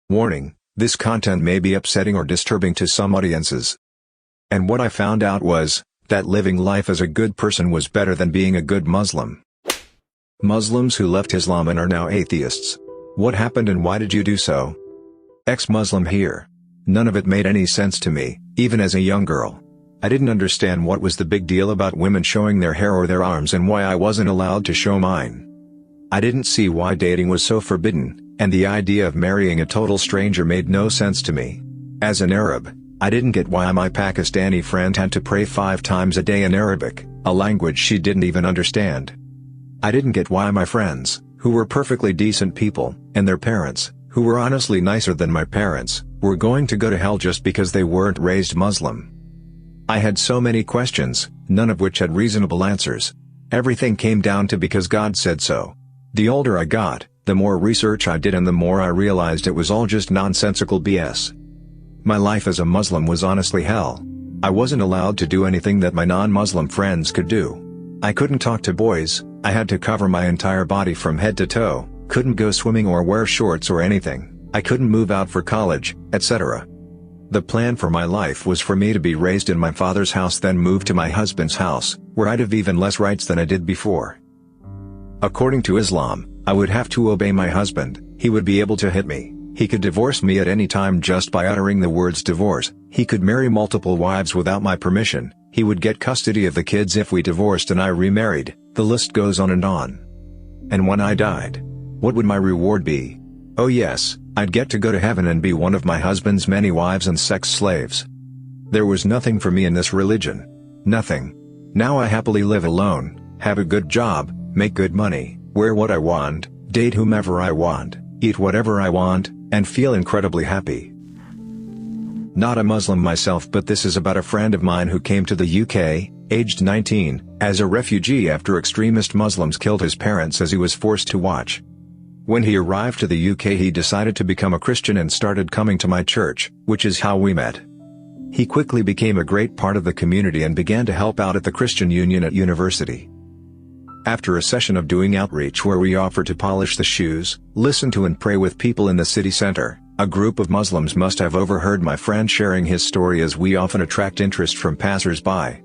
Warning, this content may be upsetting or disturbing to some audiences. And what I found out was, that living life as a good person was better than being a good Muslim. Muslims who left Islam and are now atheists. What happened and why did you do so? Ex-Muslim here. None of it made any sense to me, even as a young girl. I didn't understand what was the big deal about women showing their hair or their arms and why I wasn't allowed to show mine. I didn't see why dating was so forbidden, and the idea of marrying a total stranger made no sense to me. As an Arab, I didn't get why my Pakistani friend had to pray 5 times a day in Arabic, a language she didn't even understand. I didn't get why my friends, who were perfectly decent people, and their parents, who were honestly nicer than my parents, were going to go to hell just because they weren't raised Muslim. I had so many questions, none of which had reasonable answers. Everything came down to because God said so. The older I got, the more research I did and the more I realized it was all just nonsensical BS. My life as a Muslim was honestly hell. I wasn't allowed to do anything that my non-Muslim friends could do. I couldn't talk to boys, I had to cover my entire body from head to toe, couldn't go swimming or wear shorts or anything, I couldn't move out for college, etc. The plan for my life was for me to be raised in my father's house, then move to my husband's house, where I'd have even less rights than I did before. According to Islam, I would have to obey my husband, he would be able to hit me, he could divorce me at any time just by uttering the words divorce, he could marry multiple wives without my permission, he would get custody of the kids if we divorced and I remarried, the list goes on. And when I died, what would my reward be? Oh yes, I'd get to go to heaven and be one of my husband's many wives and sex slaves. There was nothing for me in this religion. Nothing. Now I happily live alone, have a good job, make good money, wear what I want, date whomever I want, eat whatever I want, and feel incredibly happy. Not a Muslim myself, but this is about a friend of mine who came to the UK, aged 19, as a refugee after extremist Muslims killed his parents as he was forced to watch. When he arrived to the UK, he decided to become a Christian and started coming to my church, which is how we met. He quickly became a great part of the community and began to help out at the Christian Union at university. After a session of doing outreach where we offered to polish the shoes, listen to and pray with people in the city center, a group of Muslims must have overheard my friend sharing his story, as we often attract interest from passers-by.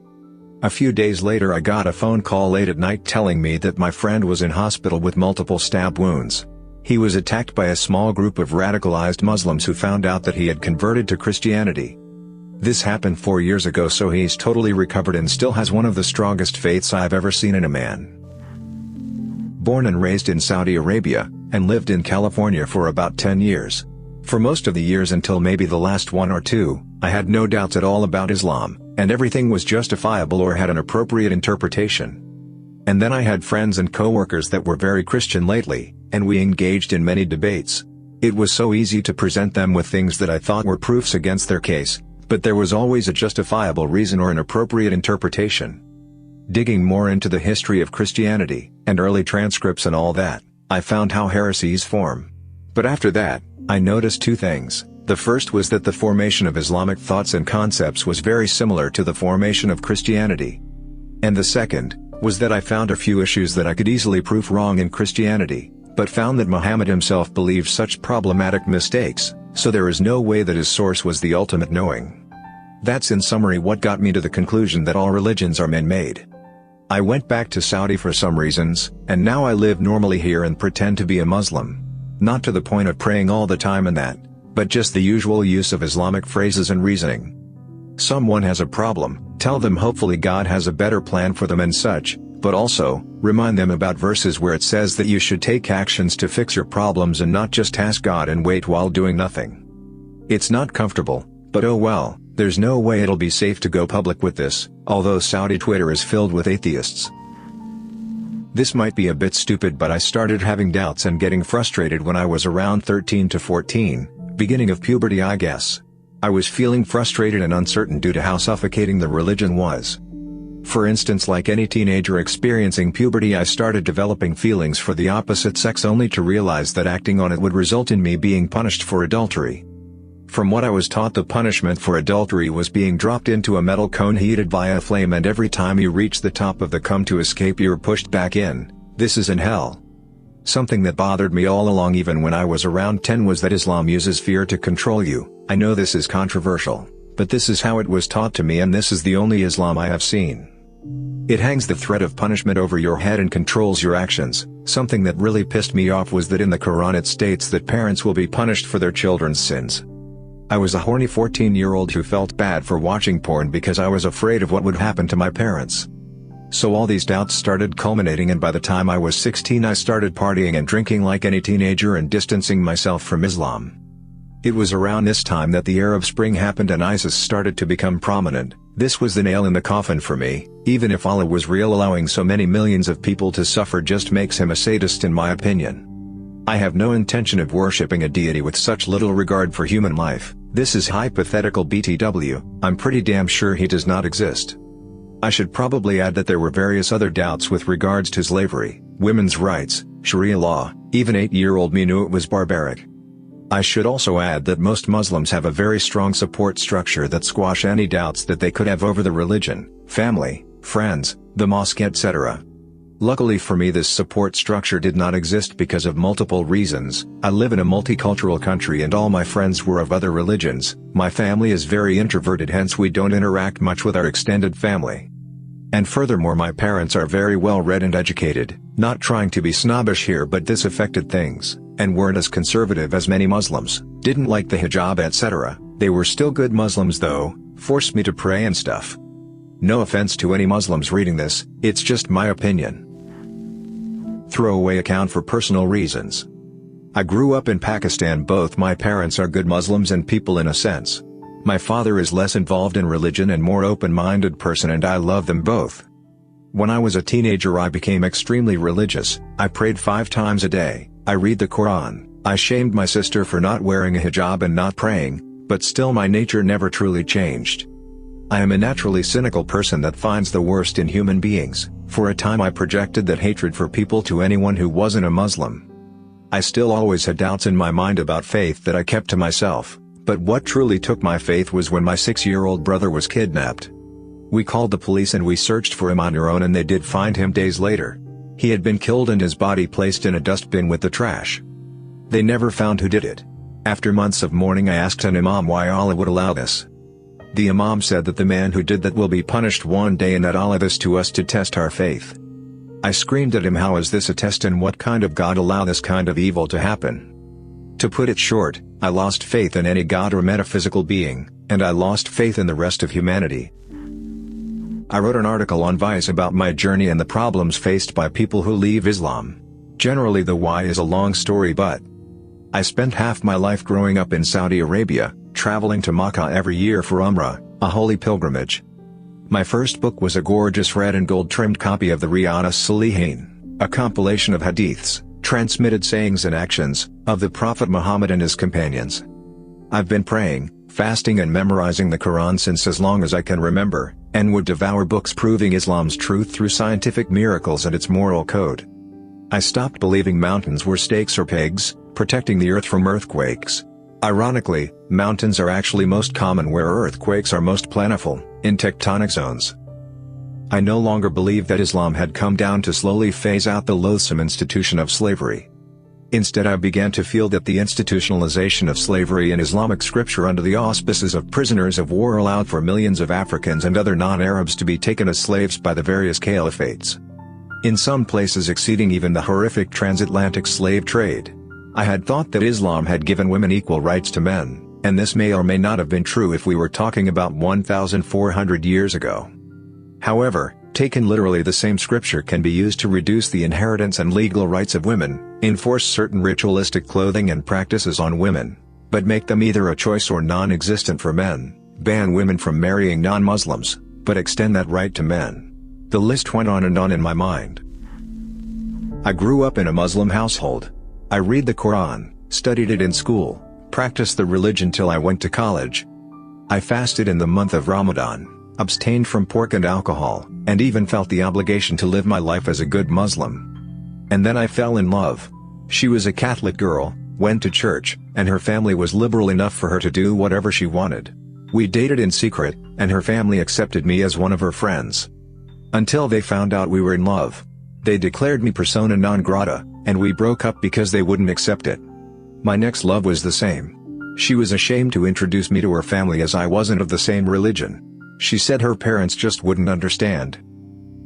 A few days later I got a phone call late at night telling me that my friend was in hospital with multiple stab wounds. He was attacked by a small group of radicalized Muslims who found out that he had converted to Christianity. This happened 4 years ago, so he's totally recovered and still has one of the strongest faiths I've ever seen in a man. Born and raised in Saudi Arabia, and lived in California for about 10 years. For most of the years until maybe the last 1 or 2, I had no doubts at all about Islam, and everything was justifiable or had an appropriate interpretation. And then I had friends and co-workers that were very Christian lately, and we engaged in many debates. It was so easy to present them with things that I thought were proofs against their case, but there was always a justifiable reason or an appropriate interpretation. Digging more into the history of Christianity, and early transcripts and all that, I found how heresies form. But after that, I noticed 2 things. The first was that the formation of Islamic thoughts and concepts was very similar to the formation of Christianity. And the second, was that I found a few issues that I could easily prove wrong in Christianity, but found that Muhammad himself believed such problematic mistakes, so there is no way that his source was the ultimate knowing. That's in summary what got me to the conclusion that all religions are man-made. I went back to Saudi for some reasons, and now I live normally here and pretend to be a Muslim. Not to the point of praying all the time and that, but just the usual use of Islamic phrases and reasoning. Someone has a problem, tell them hopefully God has a better plan for them and such, but also, remind them about verses where it says that you should take actions to fix your problems and not just ask God and wait while doing nothing. It's not comfortable, but oh well, there's no way it'll be safe to go public with this, although Saudi Twitter is filled with atheists. This might be a bit stupid, but I started having doubts and getting frustrated when I was around 13 to 14, beginning of puberty I guess. I was feeling frustrated and uncertain due to how suffocating the religion was. For instance, like any teenager experiencing puberty, I started developing feelings for the opposite sex only to realize that acting on it would result in me being punished for adultery. From what I was taught, the punishment for adultery was being dropped into a metal cone heated via a flame, and every time you reach the top of the cone to escape you're pushed back in. This is in hell. Something that bothered me all along even when I was around 10 was that Islam uses fear to control you. I know this is controversial, but this is how it was taught to me, and this is the only Islam I have seen. It hangs the threat of punishment over your head and controls your actions. Something that really pissed me off was that in the Quran it states that parents will be punished for their children's sins. I was a horny 14-year-old who felt bad for watching porn because I was afraid of what would happen to my parents. So all these doubts started culminating, and by the time I was 16 I started partying and drinking like any teenager and distancing myself from Islam. It was around this time that the Arab Spring happened and ISIS started to become prominent. This was the nail in the coffin for me. Even if Allah was real, allowing so many millions of people to suffer just makes him a sadist in my opinion. I have no intention of worshipping a deity with such little regard for human life. This is hypothetical BTW, I'm pretty damn sure he does not exist. I should probably add that there were various other doubts with regards to slavery, women's rights, Sharia law. Even 8-year-old me knew it was barbaric. I should also add that most Muslims have a very strong support structure that squash any doubts that they could have over the religion, family, friends, the mosque, etc. Luckily for me, this support structure did not exist because of multiple reasons. I live in a multicultural country and all my friends were of other religions. My family is very introverted, hence we don't interact much with our extended family. And furthermore, my parents are very well read and educated. Not trying to be snobbish here, but this affected things, and weren't as conservative as many Muslims. Didn't like the hijab, etc. They were still good Muslims though, forced me to pray and stuff. No offense to any Muslims reading this, it's just my opinion. Throwaway account for personal reasons. I grew up in Pakistan. Both my parents are good Muslims and people in a sense. My father is less involved in religion and more open-minded person, and I love them both. When I was a teenager I became extremely religious. I prayed 5 times a day, I read the Quran, I shamed my sister for not wearing a hijab and not praying, but still my nature never truly changed. I am a naturally cynical person that finds the worst in human beings. For a time I projected that hatred for people to anyone who wasn't a Muslim. I still always had doubts in my mind about faith that I kept to myself, but what truly took my faith was when my 6-year-old brother was kidnapped. We called the police and we searched for him on our own, and they did find him days later. He had been killed and his body placed in a dustbin with the trash. They never found who did it. After months of mourning I asked an imam why Allah would allow this. The imam said that the man who did that will be punished one day and that Allah this to us to test our faith. I screamed at him, how is this a test and what kind of God allow this kind of evil to happen? To put it short, I lost faith in any God or metaphysical being, and I lost faith in the rest of humanity. I wrote an article on Vice about my journey and the problems faced by people who leave Islam. Generally the why is a long story, but I spent half my life growing up in Saudi Arabia, traveling to Makkah every year for Umrah, a holy pilgrimage. My first book was a gorgeous red and gold trimmed copy of the Riyadh Salihin, a compilation of hadiths, transmitted sayings and actions, of the Prophet Muhammad and his companions. I've been praying, fasting and memorizing the Quran since as long as I can remember, and would devour books proving Islam's truth through scientific miracles and its moral code. I stopped believing mountains were stakes or pegs, protecting the earth from earthquakes. Ironically, mountains are actually most common where earthquakes are most plentiful, in tectonic zones. I no longer believed that Islam had come down to slowly phase out the loathsome institution of slavery. Instead I began to feel that the institutionalization of slavery in Islamic scripture under the auspices of prisoners of war allowed for millions of Africans and other non-Arabs to be taken as slaves by the various caliphates. In some places exceeding even the horrific transatlantic slave trade. I had thought that Islam had given women equal rights to men, and this may or may not have been true if we were talking about 1,400 years ago. However, taken literally, the same scripture can be used to reduce the inheritance and legal rights of women, enforce certain ritualistic clothing and practices on women, but make them either a choice or non-existent for men, ban women from marrying non-Muslims, but extend that right to men. The list went on and on in my mind. I grew up in a Muslim household. I read the Quran, studied it in school, practiced the religion till I went to college. I fasted in the month of Ramadan, abstained from pork and alcohol, and even felt the obligation to live my life as a good Muslim. And then I fell in love. She was a Catholic girl, went to church, and her family was liberal enough for her to do whatever she wanted. We dated in secret, and her family accepted me as one of her friends. Until they found out we were in love. They declared me persona non grata, and we broke up because they wouldn't accept it. My next love was the same. She was ashamed to introduce me to her family as I wasn't of the same religion. She said her parents just wouldn't understand.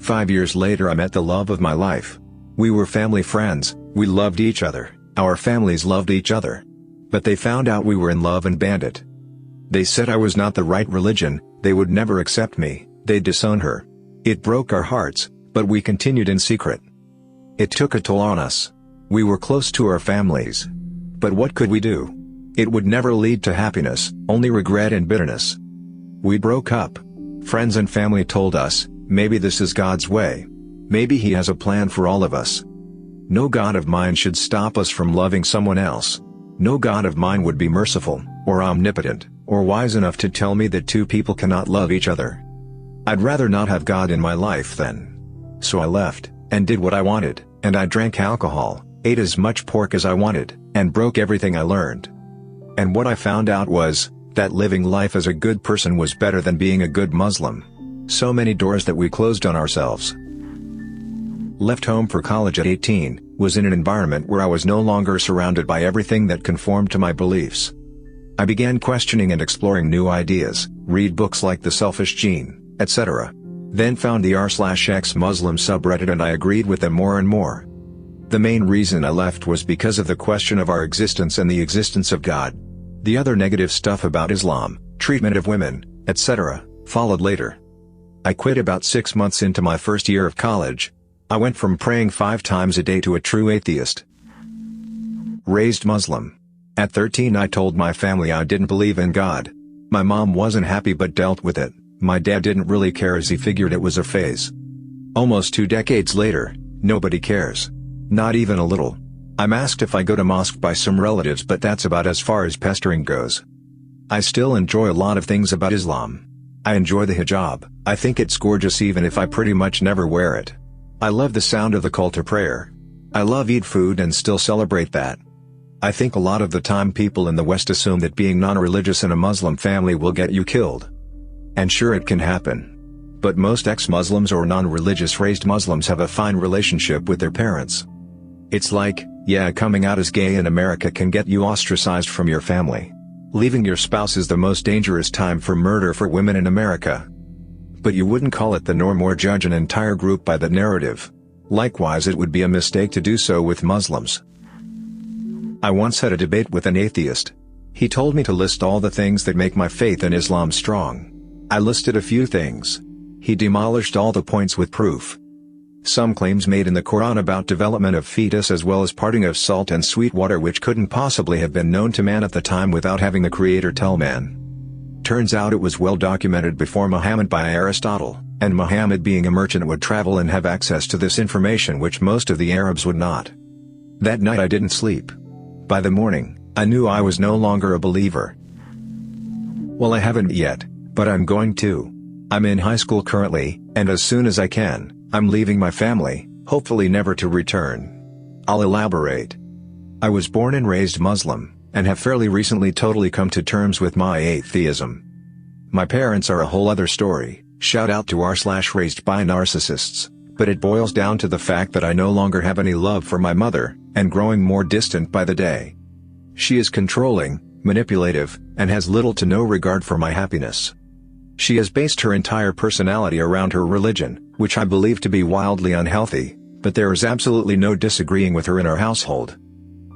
5 years later I met the love of my life. We were family friends, we loved each other, our families loved each other. But they found out we were in love and banned it. They said I was not the right religion, they would never accept me, they'd disown her. It broke our hearts, but we continued in secret. It took a toll on us. We were close to our families. But what could we do? It would never lead to happiness, only regret and bitterness. We broke up. Friends and family told us, maybe this is God's way. Maybe He has a plan for all of us. No God of mine should stop us from loving someone else. No God of mine would be merciful, or omnipotent, or wise enough to tell me that two people cannot love each other. I'd rather not have God in my life then. So I left, and did what I wanted, and I drank alcohol, ate as much pork as I wanted, and broke everything I learned. And what I found out was, that living life as a good person was better than being a good Muslim. So many doors that we closed on ourselves. Left home for college at 18, was in an environment where I was no longer surrounded by everything that conformed to my beliefs. I began questioning and exploring new ideas, read books like The Selfish Gene, etc. Then found the r/ex-Muslim subreddit and I agreed with them more and more. The main reason I left was because of the question of our existence and the existence of God. The other negative stuff about Islam, treatment of women, etc., followed later. I quit about 6 months into my first year of college. I went from praying 5 times a day to a true atheist. Raised Muslim. At 13 I told my family I didn't believe in God. My mom wasn't happy but dealt with it. My dad didn't really care as he figured it was a phase. Almost 2 decades later, nobody cares. Not even a little. I'm asked if I go to mosque by some relatives but that's about as far as pestering goes. I still enjoy a lot of things about Islam. I enjoy the hijab, I think it's gorgeous even if I pretty much never wear it. I love the sound of the call to prayer. I love eat food and still celebrate that. I think a lot of the time people in the West assume that being non-religious in a Muslim family will get you killed. And sure it can happen. But most ex-Muslims or non-religious raised Muslims have a fine relationship with their parents. It's like, yeah, coming out as gay in America can get you ostracized from your family. Leaving your spouse is the most dangerous time for murder for women in America. But you wouldn't call it the norm or judge an entire group by that narrative. Likewise, it would be a mistake to do so with Muslims. I once had a debate with an atheist. He told me to list all the things that make my faith in Islam strong. I listed a few things. He demolished all the points with proof. Some claims made in the Quran about development of fetus as well as parting of salt and sweet water which couldn't possibly have been known to man at the time without having the Creator tell man. Turns out it was well documented before Muhammad by Aristotle, and Muhammad being a merchant would travel and have access to this information which most of the Arabs would not. That night I didn't sleep. By the morning, I knew I was no longer a believer. Well, I haven't yet, but I'm going to. I'm in high school currently, and as soon as I can, I'm leaving my family, hopefully never to return. I'll elaborate. I was born and raised Muslim, and have fairly recently totally come to terms with my atheism. My parents are a whole other story, shout out to r/raised by narcissists, but it boils down to the fact that I no longer have any love for my mother, and growing more distant by the day. She is controlling, manipulative, and has little to no regard for my happiness. She has based her entire personality around her religion, which I believe to be wildly unhealthy, but there is absolutely no disagreeing with her in our household.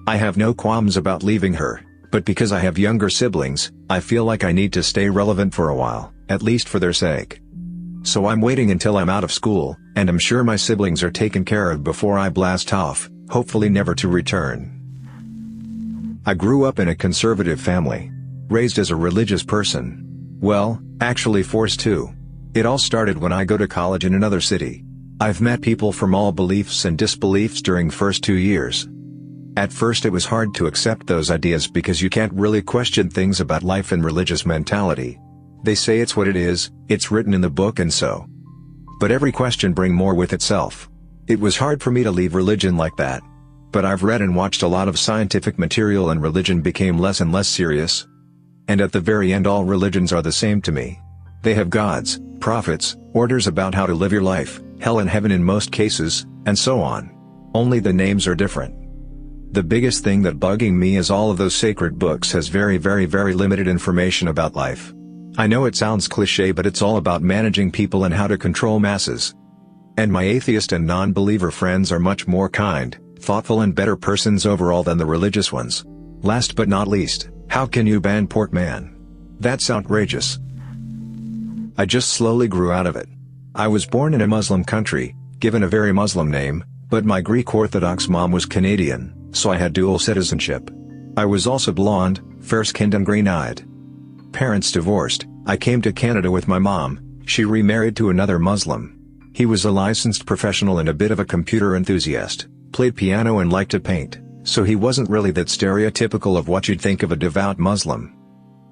I have no qualms about leaving her, but because I have younger siblings, I feel like I need to stay relevant for a while, at least for their sake. So I'm waiting until I'm out of school, and I'm sure my siblings are taken care of before I blast off, hopefully never to return. I grew up in a conservative family. Raised as a religious person. Well, actually forced to. It all started when I go to college in another city. I've met people from all beliefs and disbeliefs during first 2 years. At first it was hard to accept those ideas because you can't really question things about life and religious mentality. They say it's what it is, it's written in the book and so. But every question brings more with itself. It was hard for me to leave religion like that. But I've read and watched a lot of scientific material and religion became less and less serious. And at the very end all religions are the same to me. They have gods, prophets, orders about how to live your life, hell and heaven in most cases, and so on. only the names are different. The biggest thing that bugging me is all of those sacred books has very limited information about life. I know it sounds cliche, but it's all about managing people and how to control masses. And my atheist and non-believer friends are much more kind, thoughtful and better persons overall than the religious ones. Last but not least, how can you ban pork, man? That's outrageous. I just slowly grew out of it. I was born in a Muslim country, given a very Muslim name, but my Greek Orthodox mom was Canadian, so I had dual citizenship. I was also blonde, fair-skinned and green-eyed. Parents divorced. I came to Canada with my mom. She remarried to another Muslim. He was a licensed professional and a bit of a computer enthusiast, played piano and liked to paint, so he wasn't really that stereotypical of what you'd think of a devout Muslim.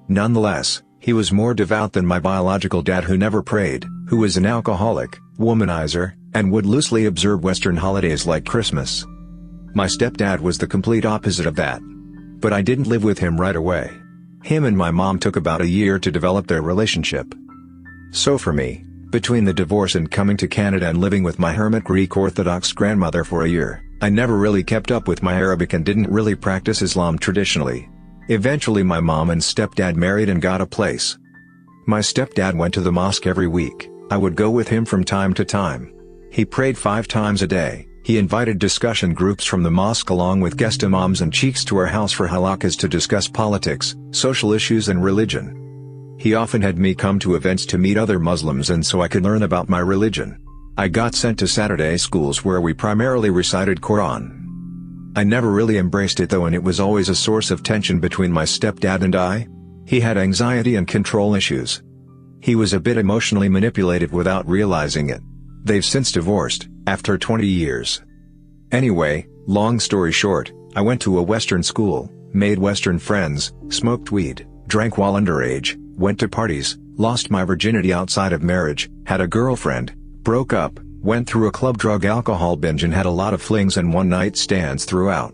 Nonetheless, he was more devout than my biological dad, who never prayed, who was an alcoholic, womanizer, and would loosely observe Western holidays like Christmas. My stepdad was the complete opposite of that. But I didn't live with him right away. Him and my mom took about a year to develop their relationship. So for me, between the divorce and coming to Canada and living with my hermit Greek Orthodox grandmother for a year, I never really kept up with my Arabic and didn't really practice Islam traditionally. Eventually my mom and stepdad married and got a place. My stepdad went to the mosque every week. I would go with him from time to time. He prayed 5 times a day. He invited discussion groups from the mosque along with guest imams and sheikhs to our house for halakas to discuss politics, social issues and religion. He often had me come to events to meet other Muslims and so I could learn about my religion. I got sent to Saturday schools where we primarily recited Quran. I never really embraced it though, and it was always a source of tension between my stepdad and I. He had anxiety and control issues. He was a bit emotionally manipulative without realizing it. They've since divorced, after 20 years. Anyway, long story short, I went to a Western school, made Western friends, smoked weed, drank while underage, went to parties, lost my virginity outside of marriage, had a girlfriend, broke up, went through a club drug alcohol binge and had a lot of flings and one-night stands throughout.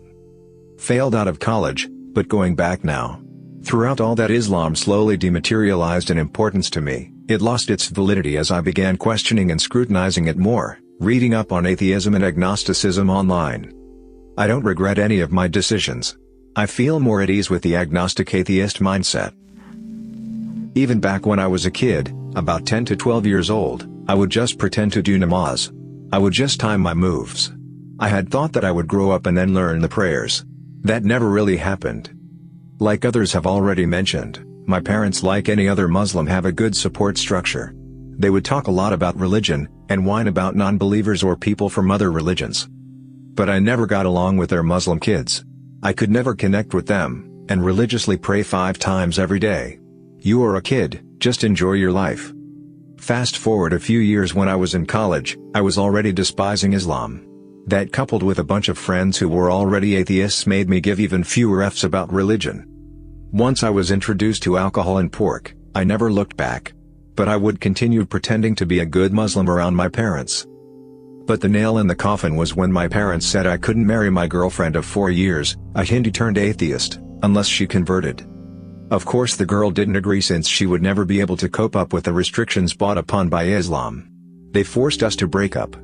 Failed out of college, but going back now. Throughout all that, Islam slowly dematerialized in importance to me. It lost its validity as I began questioning and scrutinizing it more, reading up on atheism and agnosticism online. I don't regret any of my decisions. I feel more at ease with the agnostic-atheist mindset. Even back when I was a kid, about 10 to 12 years old, I would just pretend to do namaz. I would just time my moves. I had thought that I would grow up and then learn the prayers. That never really happened. Like others have already mentioned, my parents, like any other Muslim, have a good support structure. They would talk a lot about religion, and whine about non-believers or people from other religions. But I never got along with their Muslim kids. I could never connect with them, and religiously pray 5 times every day. You are a kid, just enjoy your life. Fast forward a few years, when I was in college, I was already despising Islam. That, coupled with a bunch of friends who were already atheists, made me give even fewer F's about religion. Once I was introduced to alcohol and pork, I never looked back. But I would continue pretending to be a good Muslim around my parents. But the nail in the coffin was when my parents said I couldn't marry my girlfriend of 4 years, a Hindu turned atheist, unless she converted. Of course the girl didn't agree, since she would never be able to cope up with the restrictions brought upon by Islam. They forced us to break up.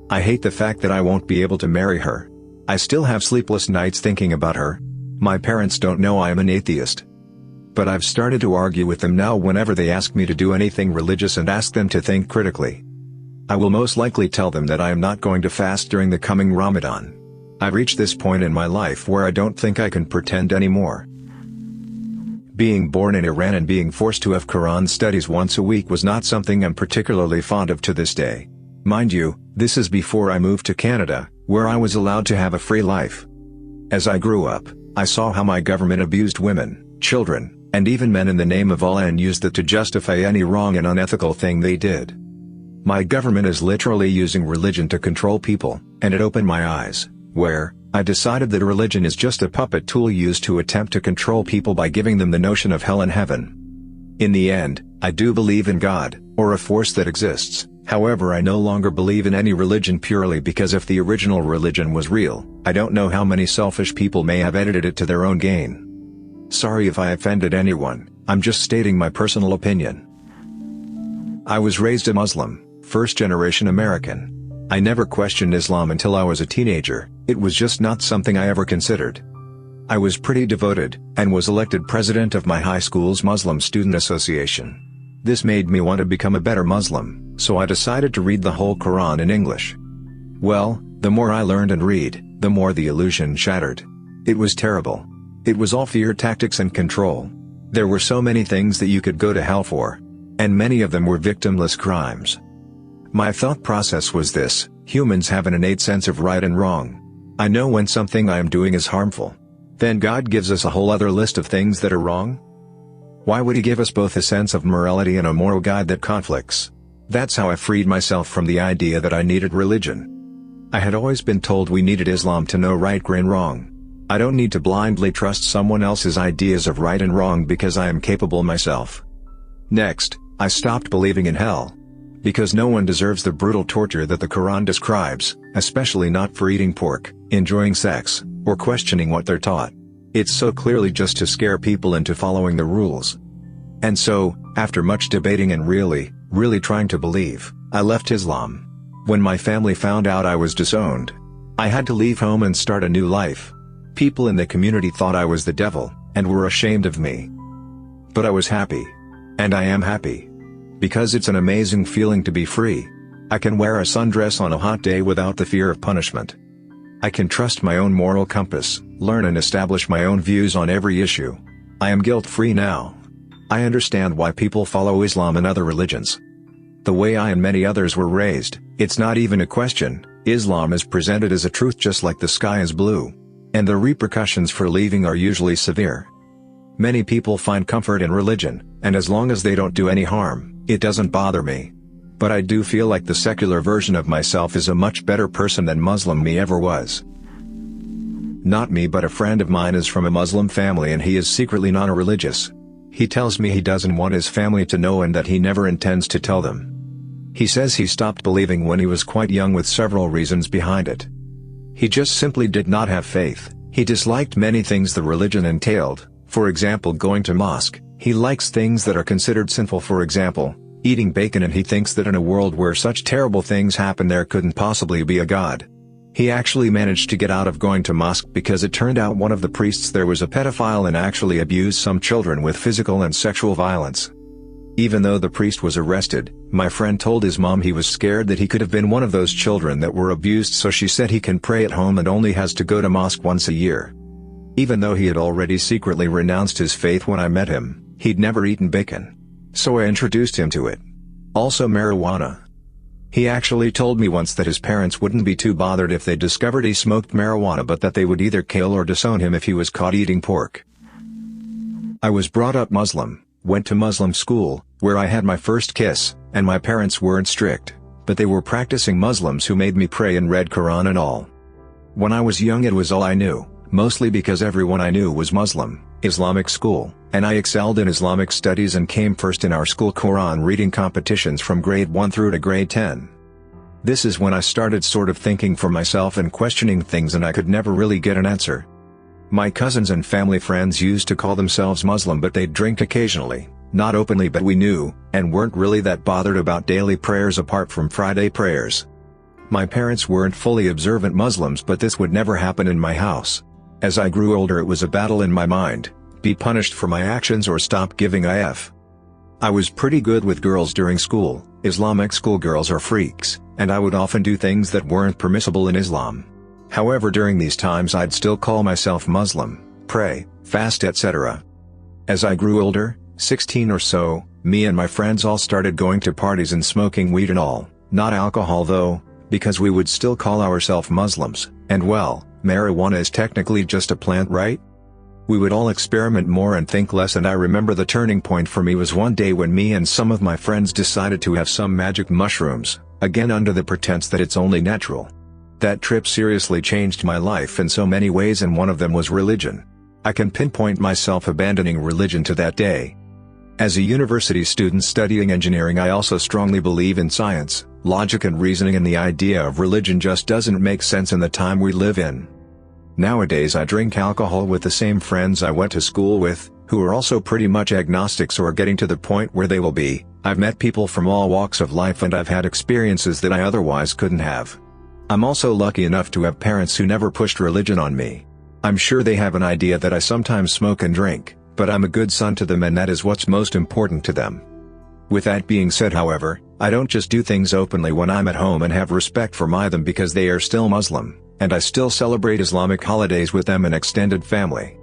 I hate the fact that I won't be able to marry her. I still have sleepless nights thinking about her. My parents don't know I am an atheist. But I've started to argue with them now whenever they ask me to do anything religious and ask them to think critically. I will most likely tell them that I am not going to fast during the coming Ramadan. I've reached this point in my life where I don't think I can pretend anymore. Being born in Iran and being forced to have Quran studies once a week was not something I'm particularly fond of to this day. Mind you, this is before I moved to Canada, where I was allowed to have a free life. As I grew up, I saw how my government abused women, children, and even men in the name of Allah, and used that to justify any wrong and unethical thing they did. My government is literally using religion to control people, and it opened my eyes, where I decided that religion is just a puppet tool used to attempt to control people by giving them the notion of hell and heaven. In the end, I do believe in God, or a force that exists. However, I no longer believe in any religion purely because if the original religion was real, I don't know how many selfish people may have edited it to their own gain. Sorry if I offended anyone, I'm just stating my personal opinion. I was raised a Muslim, first-generation American. I never questioned Islam until I was a teenager. It was just not something I ever considered. I was pretty devoted, and was elected president of my high school's Muslim Student Association. This made me want to become a better Muslim, so I decided to read the whole Quran in English. Well, the more I learned and read, the more the illusion shattered. It was terrible. It was all fear tactics and control. There were so many things that you could go to hell for. And many of them were victimless crimes. My thought process was this: humans have an innate sense of right and wrong. I know when something I am doing is harmful. Then God gives us a whole other list of things that are wrong? Why would He give us both a sense of morality and a moral guide that conflicts? That's how I freed myself from the idea that I needed religion. I had always been told we needed Islam to know right and wrong. I don't need to blindly trust someone else's ideas of right and wrong because I am capable myself. Next, I stopped believing in hell. Because no one deserves the brutal torture that the Quran describes, especially not for eating pork, enjoying sex, or questioning what they're taught. It's so clearly just to scare people into following the rules. And so, after much debating and really trying to believe, I left Islam. When my family found out I was disowned, I had to leave home and start a new life. People in the community thought I was the devil, and were ashamed of me. But I was happy. And I am happy. Because it's an amazing feeling to be free. I can wear a sundress on a hot day without the fear of punishment. I can trust my own moral compass, learn and establish my own views on every issue. I am guilt-free now. I understand why people follow Islam and other religions. The way I and many others were raised, it's not even a question. Islam is presented as a truth just like the sky is blue. And the repercussions for leaving are usually severe. Many people find comfort in religion, and as long as they don't do any harm, it doesn't bother me. But I do feel like the secular version of myself is a much better person than Muslim me ever was. Not me, but a friend of mine is from a Muslim family and he is secretly non-religious. He tells me he doesn't want his family to know and that he never intends to tell them. He says he stopped believing when he was quite young with several reasons behind it. He just simply did not have faith. He disliked many things the religion entailed. For example, going to mosque. He likes things that are considered sinful, for example, eating bacon, and he thinks that in a world where such terrible things happen there couldn't possibly be a God. He actually managed to get out of going to mosque because it turned out one of the priests there was a pedophile and actually abused some children with physical and sexual violence. Even though the priest was arrested, my friend told his mom he was scared that he could have been one of those children that were abused, so she said he can pray at home and only has to go to mosque once a year. Even though he had already secretly renounced his faith when I met him, he'd never eaten bacon. So I introduced him to it. Also marijuana. He actually told me once that his parents wouldn't be too bothered if they discovered he smoked marijuana, but that they would either kill or disown him if he was caught eating pork. I was brought up Muslim, went to Muslim school, where I had my first kiss, and my parents weren't strict, but they were practicing Muslims who made me pray and read Quran and all. When I was young it was all I knew. Mostly because everyone I knew was Muslim, Islamic school, and I excelled in Islamic studies and came first in our school Quran reading competitions from grade 1 through to grade 10. This is when I started sort of thinking for myself and questioning things, and I could never really get an answer. My cousins and family friends used to call themselves Muslim, but they'd drink occasionally, not openly, but we knew, and weren't really that bothered about daily prayers apart from Friday prayers. My parents weren't fully observant Muslims, but this would never happen in my house. As I grew older it was a battle in my mind, be punished for my actions or stop giving a F. I was pretty good with girls during school. Islamic schoolgirls are freaks, and I would often do things that weren't permissible in Islam. However, during these times I'd still call myself Muslim, pray, fast, etc. As I grew older, 16 or so, me and my friends all started going to parties and smoking weed and all, not alcohol though, because we would still call ourselves Muslims, and well, marijuana is technically just a plant, right? We would all experiment more and think less, and I remember the turning point for me was one day when me and some of my friends decided to have some magic mushrooms, again under the pretense that it's only natural. That trip seriously changed my life in so many ways, and one of them was religion. I can pinpoint myself abandoning religion to that day. As a university student studying engineering, I also strongly believe in science, logic and reasoning, and the idea of religion just doesn't make sense in the time we live in. Nowadays I drink alcohol with the same friends I went to school with, who are also pretty much agnostics or getting to the point where they will be. I've met people from all walks of life and I've had experiences that I otherwise couldn't have. I'm also lucky enough to have parents who never pushed religion on me. I'm sure they have an idea that I sometimes smoke and drink, but I'm a good son to them and that is what's most important to them. With that being said, however, I don't just do things openly when I'm at home and have respect for them because they are still Muslim, and I still celebrate Islamic holidays with them and extended family.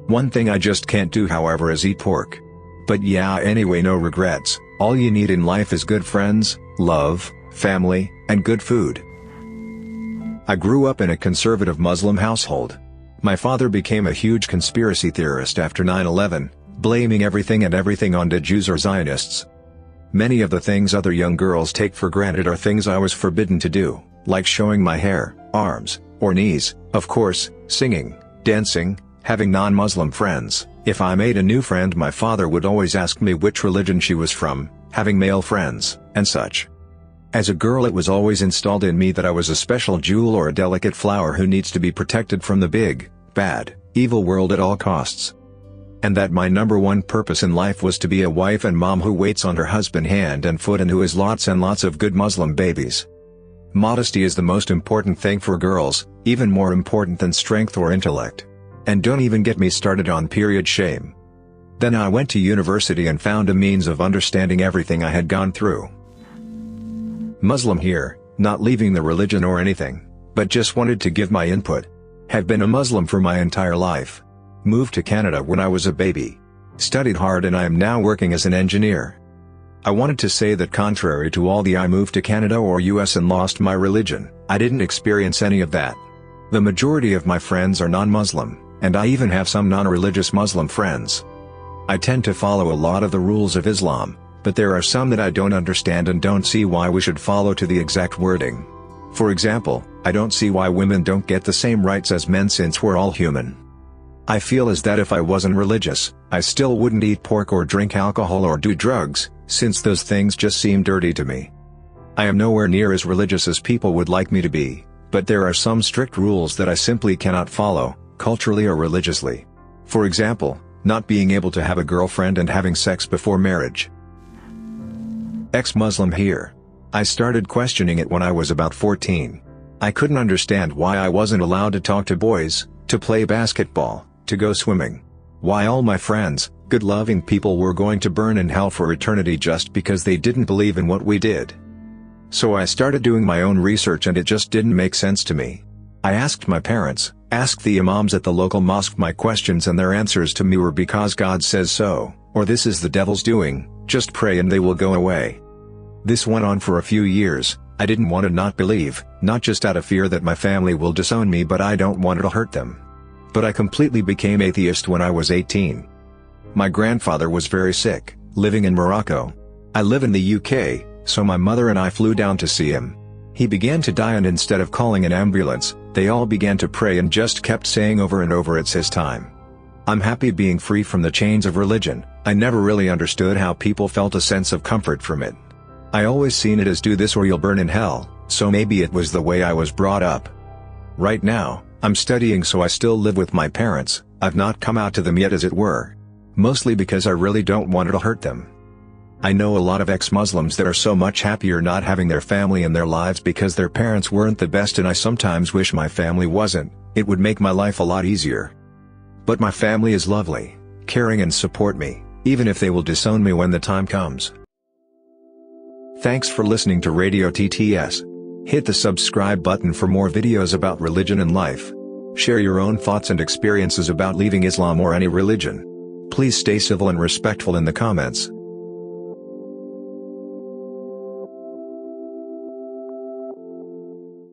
One thing I just can't do, however, is eat pork. But yeah, anyway, no regrets. All you need in life is good friends, love, family, and good food. I grew up in a conservative Muslim household. My father became a huge conspiracy theorist after 9/11, blaming everything and everything on the Jews or Zionists. Many of the things other young girls take for granted are things I was forbidden to do, like showing my hair, arms, or knees, of course, singing, dancing, having non-Muslim friends. If I made a new friend, my father would always ask me which religion she was from, having male friends, and such. As a girl, it was always installed in me that I was a special jewel or a delicate flower who needs to be protected from the big, bad, evil world at all costs. And that my number one purpose in life was to be a wife and mom who waits on her husband hand and foot and who has lots and lots of good Muslim babies. Modesty is the most important thing for girls, even more important than strength or intellect. And don't even get me started on period shame. Then I went to university and found a means of understanding everything I had gone through. Muslim here, not leaving the religion or anything, but just wanted to give my input. Have been a Muslim for my entire life. Moved to Canada when I was a baby. Studied hard and I am now working as an engineer. I wanted to say that contrary to all the I moved to Canada or US and lost my religion, I didn't experience any of that. The majority of my friends are non-Muslim, and I even have some non-religious Muslim friends. I tend to follow a lot of the rules of Islam, but there are some that I don't understand and don't see why we should follow to the exact wording. For example, I don't see why women don't get the same rights as men since we're all human. I feel as that if I wasn't religious, I still wouldn't eat pork or drink alcohol or do drugs, since those things just seem dirty to me. I am nowhere near as religious as people would like me to be, but there are some strict rules that I simply cannot follow, culturally or religiously. For example, not being able to have a girlfriend and having sex before marriage. Ex-Muslim here. I started questioning it when I was about 14. I couldn't understand why I wasn't allowed to talk to boys, to play basketball, to go swimming. Why all my friends, good-loving people, were going to burn in hell for eternity just because they didn't believe in what we did. So I started doing my own research and it just didn't make sense to me. I asked my parents, asked the imams at the local mosque my questions, and their answers to me were because God says so, or this is the devil's doing, just pray and they will go away. This went on for a few years. I didn't want to not believe, not just out of fear that my family will disown me, but I don't want to hurt them. But I completely became atheist when I was 18. My grandfather was very sick, living in Morocco. I live in the UK, so my mother and I flew down to see him. He began to die, and instead of calling an ambulance, they all began to pray and just kept saying over and over, it's his time. I'm happy being free from the chains of religion. I never really understood how people felt a sense of comfort from it. I always seen it as do this or you'll burn in hell, so maybe it was the way I was brought up. Right now, I'm studying, so I still live with my parents. I've not come out to them yet, as it were. Mostly because I really don't want to hurt them. I know a lot of ex-Muslims that are so much happier not having their family in their lives because their parents weren't the best, and I sometimes wish my family wasn't. It would make my life a lot easier. But my family is lovely, caring, and support me, even if they will disown me when the time comes. Thanks for listening to Radio TTS. Hit the subscribe button for more videos about religion and life. Share your own thoughts and experiences about leaving Islam or any religion. Please stay civil and respectful in the comments.